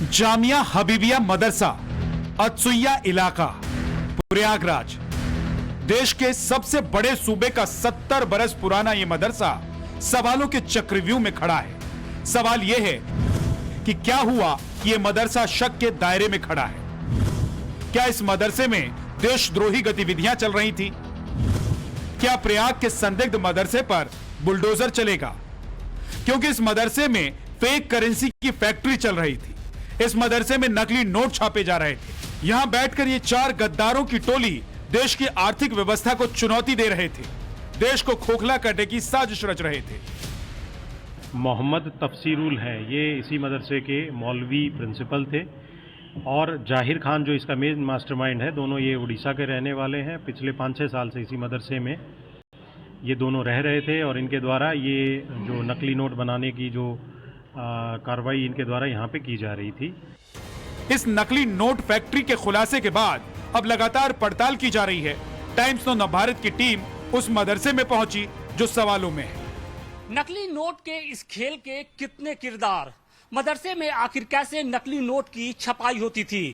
जामिया हबीबिया मदरसा अतसुइया इलाका प्रयागराज। देश के सबसे बड़े सूबे का 70 बरस पुराना यह मदरसा सवालों के चक्रव्यूह में खड़ा है। सवाल यह है कि क्या हुआ कि यह मदरसा शक के दायरे में खड़ा है। क्या इस मदरसे में देशद्रोही गतिविधियां चल रही थी? क्या प्रयाग के संदिग्ध मदरसे पर बुलडोजर चलेगा? क्योंकि इस मदरसे में फेक करेंसी की फैक्ट्री चल रही थी। इस मदरसे में नकली नोट छापे जा रहे थे। यहां बैठकर ये 4 गद्दारों की टोली देश की आर्थिक व्यवस्था को चुनौती दे रहे थे, देश को खोखला करने की साजिश रच रहे थे। मोहम्मद तफसीरुल है, ये इसी मदरसे के मौलवी प्रिंसिपल थे, और जाहिर खान जो इसका मेन मास्टरमाइंड है, दोनों ये उड़ीसा के रहने वाले हैं। पिछले 5-6 साल से इसी मदरसे में ये दोनों रह रहे थे और इनके द्वारा ये जो नकली नोट बनाने की जो कार्रवाई इनके द्वारा यहाँ पे की जा रही थी। इस नकली नोट फैक्ट्री के खुलासे के बाद अब लगातार पड़ताल की जा रही है। टाइम्स नो नवभारत की टीम उस मदरसे में पहुंची जो सवालों में है। नकली नोट के इस खेल के कितने किरदार, मदरसे में आखिर कैसे नकली नोट की छपाई होती थी,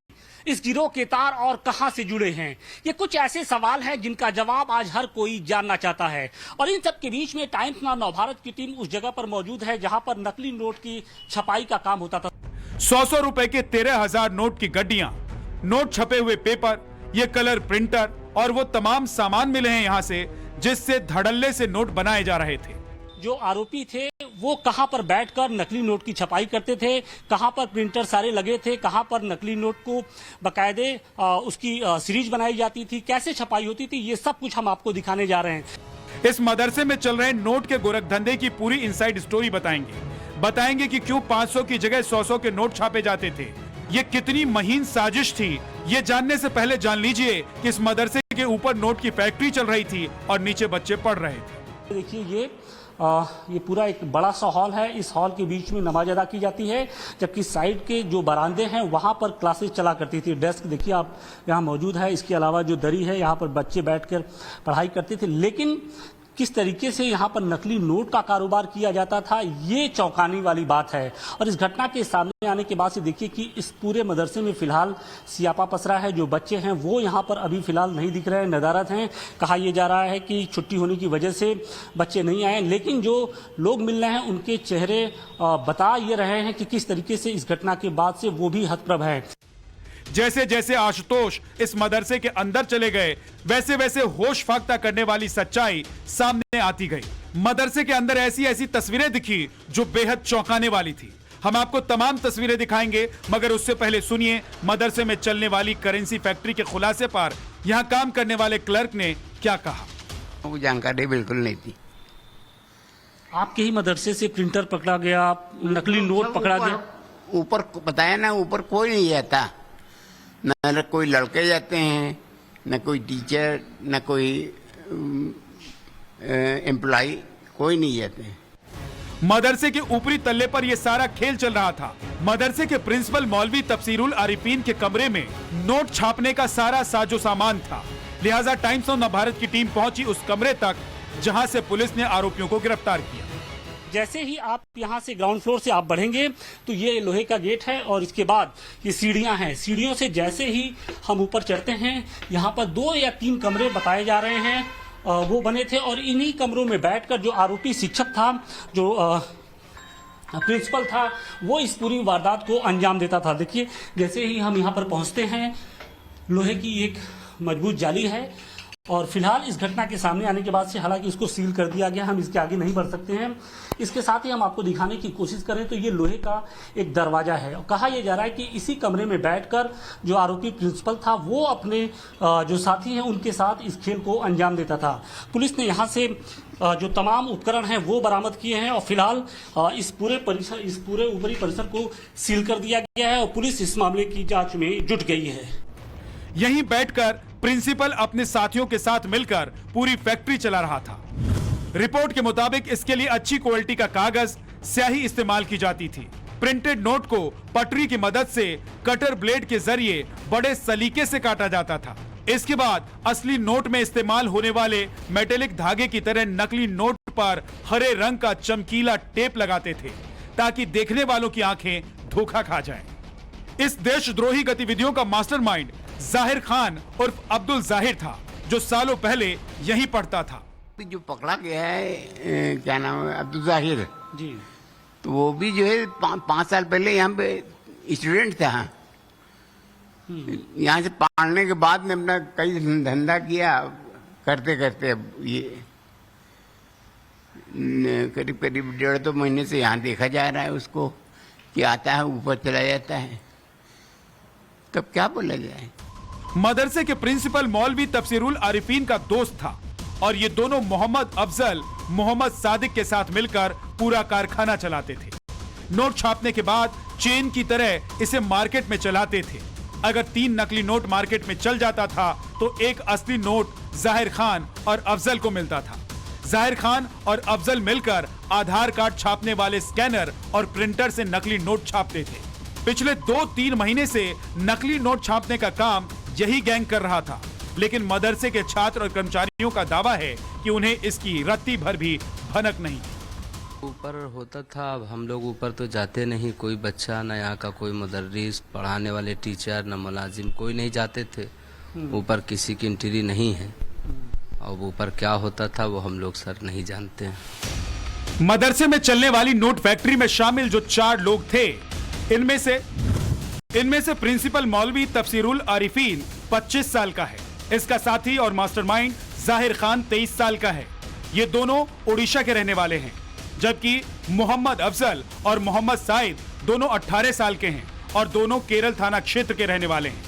इस गिरोह के तार और कहां से जुड़े हैं, ये कुछ ऐसे सवाल हैं जिनका जवाब आज हर कोई जानना चाहता है। और इन सब के बीच में टाइम्स नाउ नवभारत की टीम उस जगह पर मौजूद है जहां पर नकली नोट की छपाई का काम होता था। 100 रुपए के 13,000 नोट की गड्डियां, नोट छपे हुए पेपर, ये कलर प्रिंटर और वो तमाम सामान मिले हैं यहां से जिससे धड़ल्ले से नोट बनाए जा रहे थे। जो आरोपी थे वो कहां पर बैठकर नकली नोट की छपाई करते थे, कहां पर प्रिंटर सारे लगे थे, कहां पर नकली नोट को बकायदे उसकी सीरीज बनाई जाती थी, कैसे छपाई होती थी, ये सब कुछ हम आपको दिखाने जा रहे हैं। इस मदरसे में चल रहे नोट के गोरखधंधे की पूरी इनसाइड स्टोरी बताएंगे कि क्यों 500 की जगह 100 के नोट छापे जाते थे। ये कितनी महीन साजिश थी, ये जानने से पहले जान लीजिए कि इस मदरसे के ऊपर नोट की फैक्ट्री चल रही थी और नीचे बच्चे पढ़ रहे थे। देखिए ये पूरा एक बड़ा सा हॉल है। इस हॉल के बीच में नमाज अदा की जाती है, जबकि साइड के जो बरामदे हैं वहां पर क्लासेस चला करती थी। डेस्क देखिए आप यहाँ मौजूद है, इसके अलावा जो दरी है यहाँ पर बच्चे बैठकर पढ़ाई करते थे। लेकिन किस तरीके से यहाँ पर नकली नोट का कारोबार किया जाता था, ये चौंकाने वाली बात है। और इस घटना के सामने आने के बाद से देखिए कि इस पूरे मदरसे में फिलहाल सियापा पसरा है। जो बच्चे हैं वो यहाँ पर अभी फिलहाल नहीं दिख रहे हैं, नदारत हैं। कहा यह जा रहा है कि छुट्टी होने की वजह से बच्चे नहीं आए, लेकिन जो लोग मिल रहे हैं उनके चेहरे बता ये रहे हैं कि किस तरीके से इस घटना के बाद से वो भी हतप्रभ है। जैसे जैसे आशुतोष इस मदरसे के अंदर चले गए, वैसे वैसे होश फाख्ता करने वाली सच्चाई सामने आती गई। मदरसे के अंदर ऐसी ऐसी तस्वीरें दिखी जो बेहद चौंकाने वाली थी। हम आपको तमाम तस्वीरें दिखाएंगे, मगर उससे पहले सुनिए मदरसे में चलने वाली करेंसी फैक्ट्री के खुलासे पर यहाँ काम करने वाले क्लर्क ने क्या कहा। वो जानकारी बिल्कुल नहीं थी। आपके ही मदरसे से प्रिंटर पकड़ा गया, नकली नोट पकड़ा गया। ऊपर बताया ना, ऊपर कोई नहीं जाता, न कोई लड़के जाते हैं, न कोई टीचर, न कोई एम्प्लॉय, कोई नहीं जाते हैं। मदरसे के ऊपरी तल्ले पर यह सारा खेल चल रहा था। मदरसे के प्रिंसिपल मौलवी तफसीरुल आरिफीन के कमरे में नोट छापने का सारा साजो सामान था। लिहाजा टाइम्स ऑफ नवभारत की टीम पहुंची उस कमरे तक जहां से पुलिस ने आरोपियों को गिरफ्तार किया। जैसे ही आप यहाँ से ग्राउंड फ्लोर से आप बढ़ेंगे तो ये लोहे का गेट है और इसके बाद ये सीढ़ियाँ हैं। सीढ़ियों से जैसे ही हम ऊपर चढ़ते हैं, यहाँ पर 2 या 3 कमरे बताए जा रहे हैं वो बने थे, और इन्हीं कमरों में बैठकर जो आरोपी शिक्षक था, जो प्रिंसिपल था, वो इस पूरी वारदात को अंजाम देता था। देखिए जैसे ही हम यहाँ पर पहुँचते हैं, लोहे की एक मजबूत जाली है और फिलहाल इस घटना के सामने आने के बाद से हालांकि इसको सील कर दिया गया, हम इसके आगे नहीं बढ़ सकते हैं। इसके साथ ही हम आपको दिखाने की कोशिश करें तो ये लोहे का एक दरवाजा है। कहा यह जा रहा है कि इसी कमरे में बैठकर जो आरोपी प्रिंसिपल था वो अपने जो साथी हैं उनके साथ इस खेल को अंजाम देता था। पुलिस ने यहाँ से जो तमाम उपकरण हैं वो बरामद किए हैं और फिलहाल इस पूरे ऊपरी परिसर को सील कर दिया गया है और पुलिस इस मामले की जाँच में जुट गई है। यहीं बैठकर प्रिंसिपल अपने साथियों के साथ मिलकर पूरी फैक्ट्री चला रहा था। रिपोर्ट के मुताबिक इसके लिए अच्छी क्वालिटी का कागज, स्याही इस्तेमाल की जाती थी। प्रिंटेड नोट को पटरी की मदद से कटर ब्लेड के जरिए बड़े सलीके से काटा जाता था। इसके बाद असली नोट में इस्तेमाल होने वाले मेटेलिक धागे की तरह नकली नोट पर हरे रंग का चमकीला टेप लगाते थे ताकि देखने वालों की आंखें धोखा खा जाएं। इस देशद्रोही गतिविधियों का मास्टरमाइंड जाहिर खान उर्फ अब्दुल जाहिर था, जो सालों पहले यहीं पढ़ता था। जो पकड़ा गया है क्या नाम है, अब्दुल जाहिर जी, तो वो भी जो है 5 साल पहले यहाँ पे स्टूडेंट था। यहाँ से पढ़ने के बाद में अपना कई धंधा किया, करते करते अब ये करीब करीब 1.5-2 महीने से यहाँ देखा जा रहा है उसको कि आता है ऊपर चला जाता है, तब क्या बोला जाए। मदरसे के प्रिंसिपल मौलवी तफसीरुल आरिफीन का दोस्त था और ये दोनों मोहम्मद अफजल, मोहम्मद सादिक के साथ मिलकर पूरा कारखाना चलाते थे। नोट छापने के बाद चेन की तरह इसे मार्केट में चलाते थे। अगर 3 नकली नोट मार्केट में चल जाता था तो एक असली नोट जाहिर खान और अफजल को मिलता था। जाहिर खान और अफजल मिलकर आधार कार्ड छापने वाले स्कैनर और प्रिंटर से नकली नोट छापते थे। पिछले 2-3 महीने से नकली नोट छापने का काम यही गैंग कर रहा था, लेकिन मदरसे के छात्र और कर्मचारियों का दावा है कि उन्हें इसकी रत्ती भर भी भनक नहीं। ऊपर होता था, अब हम लोग ऊपर तो जाते नहीं, कोई बच्चा न यहाँ का कोई मुदर्रिस, पढ़ाने वाले टीचर न मुलाजिम, कोई नहीं जाते थे ऊपर, किसी की एंट्री नहीं है। अब ऊपर क्या होता था वो हम लोग सर नहीं जानते हैं। मदरसे में चलने वाली नोट फैक्ट्री में शामिल जो 4 लोग थे, इनमें से प्रिंसिपल मौलवी तफसीरुल आरिफीन 25 साल का है। इसका साथी और मास्टरमाइंड जाहिर खान 23 साल का है। ये दोनों ओडिशा के रहने वाले हैं, जबकि मोहम्मद अफजल और मोहम्मद साइद दोनों 18 साल के हैं और दोनों केरल थाना क्षेत्र के रहने वाले हैं।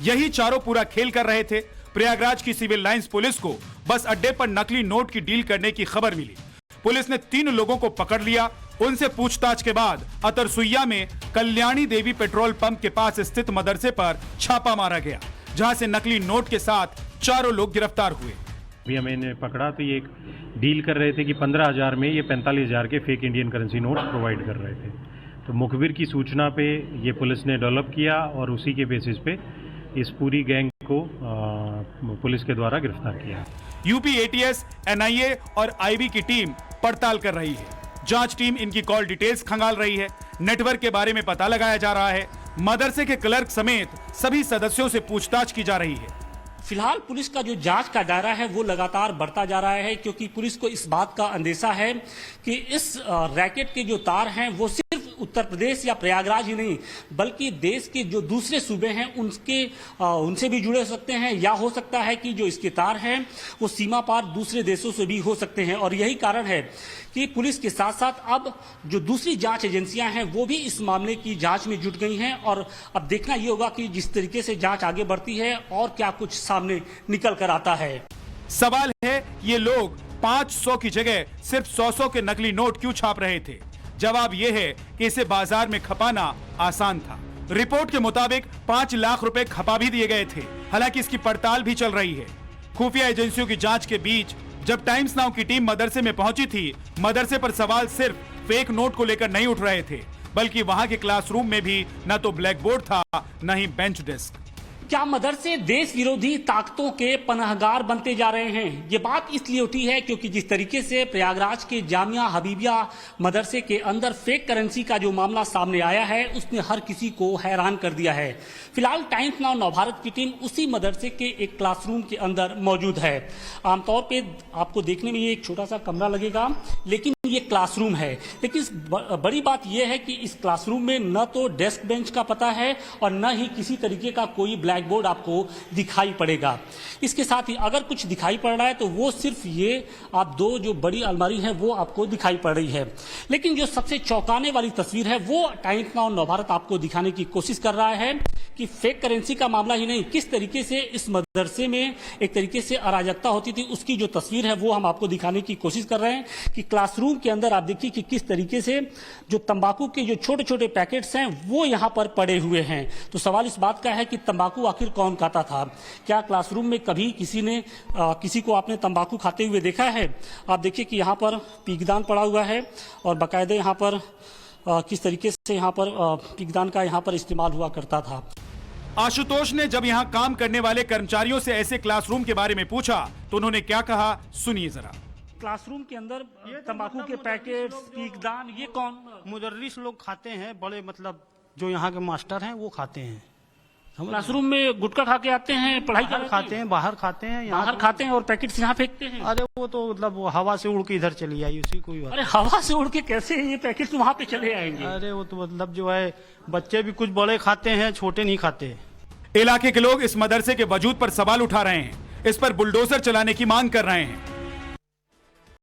यही चारों पूरा खेल कर रहे थे। प्रयागराज की सिविल लाइंस पुलिस को बस अड्डे पर नकली नोट की डील करने की खबर मिली। पुलिस ने 3 लोगों को पकड़ लिया। उनसे पूछताछ के बाद अतरसुइया में कल्याणी देवी पेट्रोल पंप के पास स्थित मदरसे पर छापा मारा गया, जहां से नकली नोट के साथ 4 लोग गिरफ्तार हुए। अभी हमें इन्हें पकड़ा तो ये एक डील कर रहे थे कि 15,000 में ये 45,000 के fake Indian currency notes provide कर रहे थे। तो मुखबिर की सूचना पे ये पुलिस ने डेवलप किया और उसी के बेसिस पे इस पूरी गैंग को पुलिस के द्वारा गिरफ्तार किया। यूपी एटीएस, एनआईए और आईबी की टीम पड़ताल कर रही है। जांच टीम इनकी कॉल डिटेल्स खंगाल रही है। नेटवर्क के बारे में पता लगाया जा रहा है। मदरसे के क्लर्क समेत सभी सदस्यों से पूछताछ की जा रही है। फिलहाल पुलिस का जो जांच का दायरा है वो लगातार बढ़ता जा रहा है, क्योंकि पुलिस को इस बात का अंदेशा है कि इस रैकेट के जो तार हैं वो सिर्फ उत्तर प्रदेश या प्रयागराज ही नहीं, बल्कि देश के जो दूसरे सूबे हैं उनसे भी जुड़े हो सकते हैं, या हो सकता है कि जो इसके तार हैं वो सीमा पार दूसरे देशों से भी हो सकते हैं। और यही कारण है कि पुलिस के साथ साथ अब जो दूसरी जांच एजेंसियां हैं वो भी इस मामले की जांच में जुट गई हैं। और अब देखना ये होगा कि जिस तरीके से जांच आगे बढ़ती है और क्या कुछ सामने निकल कर आता है। सवाल है, ये लोग 500 की जगह सिर्फ 100 के नकली नोट क्यों छाप रहे थे? जवाब यह है कि इसे बाजार में खपाना आसान था। रिपोर्ट के मुताबिक 5 लाख रुपए खपा भी दिए गए थे। हालांकि इसकी पड़ताल भी चल रही है। खुफिया एजेंसियों की जांच के बीच जब टाइम्स नाउ की टीम मदरसे में पहुंची थी, मदरसे पर सवाल सिर्फ फेक नोट को लेकर नहीं उठ रहे थे, बल्कि वहां के क्लासरूम में भी न तो ब्लैक बोर्ड था, न ही बेंच डेस्क। क्या मदरसे देश विरोधी ताकतों के पनाहगार बनते जा रहे हैं? ये बात इसलिए उठी है क्योंकि जिस तरीके से प्रयागराज के जामिया हबीबिया मदरसे के अंदर फेक करेंसी का जो मामला सामने आया है उसने हर किसी को हैरान कर दिया है। फिलहाल टाइम्स नाउ नवभारत की टीम उसी मदरसे के एक क्लासरूम के अंदर मौजूद है। आमतौर पे आपको देखने में ये एक छोटा सा कमरा लगेगा, लेकिन ये क्लासरूम है। लेकिन बड़ी बात यह है कि इस क्लासरूम में न तो डेस्क बेंच का पता है और न ही किसी तरीके का कोई ब्लैक बोर्ड आपको दिखाई पड़ेगा। इसके साथ ही अगर कुछ दिखाई पड़ रहा है तो वो सिर्फ ये आप 2 जो बड़ी अलमारी है वो आपको दिखाई पड़ रही है। लेकिन जो सबसे चौंकाने वाली तस्वीर है वो टाइम्स नाउ नवभारत आपको दिखाने की कोशिश कर रहा है कि फेक करेंसी का मामला ही नहीं, किस तरीके से इस मदरसे में एक तरीके से अराजकता होती थी उसकी जो तस्वीर है वो हम आपको दिखाने की कोशिश कर रहे हैं। कि क्लासरूम के अंदर आप देखिए कि किस तरीके से जो तंबाकू के जो छोटे छोटे पैकेट्स हैं वो यहाँ पर पड़े हुए हैं। तो सवाल इस बात का है कि तंबाकू आखिर कौन खाता था? क्या क्लासरूम में कभी किसी को आपने तंबाकू खाते हुए देखा है? आप देखिए कि यहाँ पर पीकदान पड़ा हुआ है और बाकायदे यहाँ पर किस तरीके से यहाँ पर पीकदान का यहाँ पर इस्तेमाल हुआ करता था। आशुतोष ने जब यहाँ काम करने वाले कर्मचारियों से ऐसे क्लासरूम के बारे में पूछा तो उन्होंने क्या कहा, सुनिए जरा। क्लासरूम के अंदर तंबाकू के पैकेट्स, पीकदान, ये कौन? मुदर्रिस लोग खाते हैं, बड़े मतलब जो यहाँ के मास्टर हैं वो खाते हैं। क्लासरूम में गुटखा खा के आते हैं, पढ़ाई बाहर खाते हैं, बाहर खाते हैं, यहाँ बाहर खाते हैं और पैकेट्स यहाँ फेंकते हैं। अरे वो तो मतलब वो हवा से उड़ के इधर चली आई, उसी कोई बात। अरे हवा से उड़ के कैसे ये पैकेट्स वहाँ पे चले आएंगे? अरे वो तो मतलब जो है बच्चे भी कुछ बड़े खाते हैं, छोटे नहीं खाते। इलाके के लोग इस मदरसे के वजूद पर सवाल उठा रहे हैं, इस पर बुलडोजर चलाने की मांग कर रहे हैं।